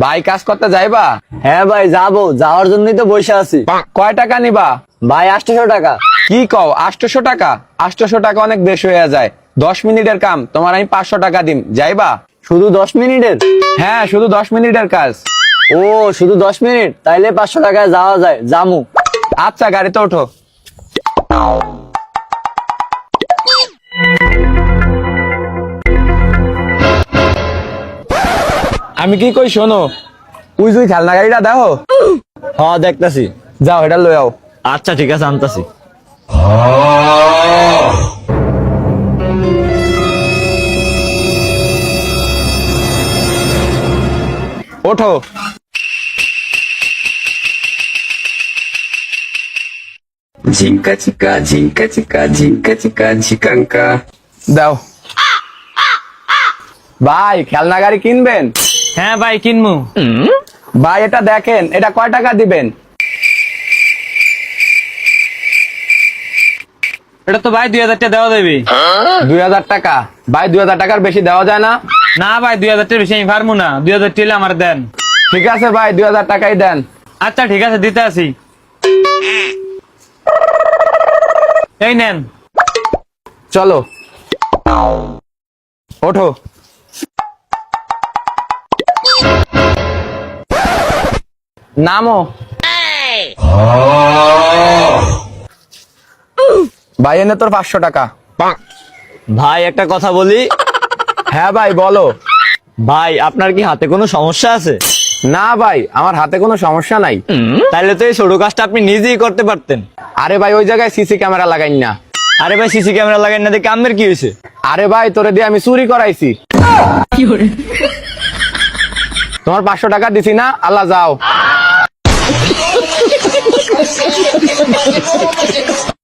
ভাই কাজ করতে যাইবা? হ্যাঁ ভাই যাবো, যাওয়ার জন্যই তো বসে আছি। কয় টাকা নিবা? ভাই 800 টাকা। কি কও 800 টাকা? 800 টাকা অনেক বেশি হয়ে যায়। 10 মিনিটের কাম, তোমার আমি 500 টাকা দিম, যাইবা? শুধু 10 মিনিটের? হ্যাঁ, শুধু 10 মিনিটের কাজ। ও শুধু 10 মিনিট, তাইলে 500 টাকায় যাওয়া যায়, জামু। আচ্ছা, গাড়িতে ওঠো। আমি কি কই শোনো, ওই যে খেলনা গাড়িটা দেখো? হ্যাঁ দেখতাছি। যাও এটা লই আও। আচ্ছা ঠিক আছে, আনতাছি। ওঠো। Jinka chika, jinka chika, jinka chika, chikanka. দাও। ভাই খেলনা গাড়ি কিনবেন? হ্যাঁ ভাই কিনবো। ভাই এটা দেখেন, এটা কয় টাকা দিবেন? এটা তো ভাই 2000 টাকা দেওয়া দেবে। 2000 টাকা? ভাই 2000 টাকার বেশি দেওয়া যায় না? না ভাই 2000 টাকা বেশি আমি পারবো না, 2000 টাকা আমার দেন। ঠিক আছে ভাই, 2000 টাকাই দেন। আচ্ছা ঠিক আছে, দিতে আসি। এই নেন। চলো ওঠো। নামো। ভাই এনে তোর 500 টাকা। ভাই একটা কথা বলি। হ্যাঁ ভাই বলো। ভাই আপনার কি হাতে কোনো সমস্যা আছে? না ভাই, আমার হাতে কোনো সমস্যা নাই। তাইলে তো এই ছোট কাজটা আপনি নিজেই করতে পারতেন। আরে ভাই ওই জায়গায় সিসি ক্যামেরা লাগাই না। আরে ভাই সিসি ক্যামেরা লাগাই না দেখে আপনার কি হয়েছে? আরে ভাই তোরে দিয়ে আমি চুরি করাইছি। তোমার 500 টাকা দিছি না, আল্লাহ যাও।